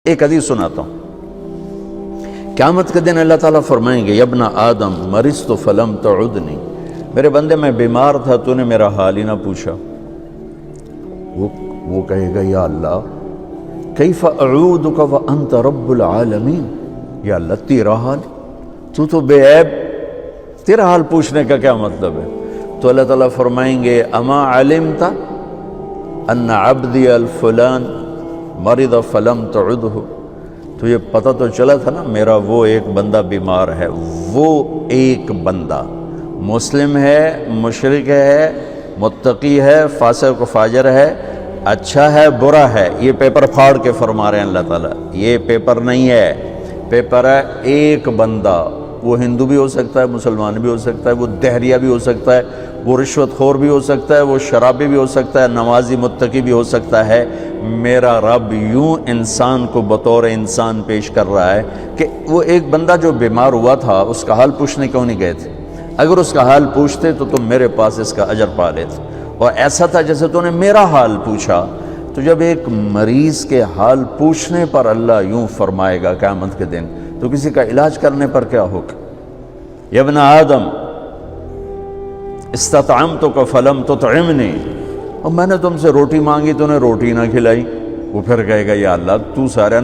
ایک حدیث سناتا ہوں۔ قیامت کے دن اللہ تعالیٰ فرمائیں گے یا ابن آدم مرضت فلم تعدنی، میرے بندے میں بیمار تھا تو نے میرا حال ہی نہ پوچھا۔ وہ کہے گا یا اللہ کیف اعودک وانت رب العالمین، یا اللہ تیرا حال، تو بے عیب، تیرا حال پوچھنے کا کیا مطلب ہے؟ تو اللہ تعالیٰ فرمائیں گے اما علمت ان عبدی الفلان مرض فلم تعدہ، تو یہ پتہ تو چلا تھا نا میرا وہ ایک بندہ بیمار ہے، وہ ایک بندہ مسلم ہے، مشرک ہے، متقی ہے، فاسق و فاجر ہے، اچھا ہے برا ہے، یہ پیپر پھاڑ کے فرما رہے ہیں اللہ تعالیٰ، یہ پیپر نہیں ہے، پیپر ہے ایک بندہ، وہ ہندو بھی ہو سکتا ہے، مسلمان بھی ہو سکتا ہے، وہ دہریہ بھی ہو سکتا ہے، وہ رشوت خور بھی ہو سکتا ہے، وہ شرابی بھی ہو سکتا ہے، نمازی متقی بھی ہو سکتا ہے۔ میرا رب یوں انسان کو بطور انسان پیش کر رہا ہے کہ وہ ایک بندہ جو بیمار ہوا تھا اس کا حال پوچھنے کیوں نہیں گئے تھے؟ اگر اس کا حال پوچھتے تو تم میرے پاس اس کا اجر پا لیتے، اور ایسا تھا جیسے تو نے میرا حال پوچھا۔ تو جب ایک مریض کے حال پوچھنے پر اللہ یوں فرمائے گا قیامت کے دن، تو کسی کا علاج کرنے پر کیا ہوگا؟ یا ابن آدم استطعمتک فلم تطعمنی، اور میں نے تم سے روٹی مانگی تو نے روٹی نہ کھلائی۔ وہ پھر کہے گا یا اللہ تو سارے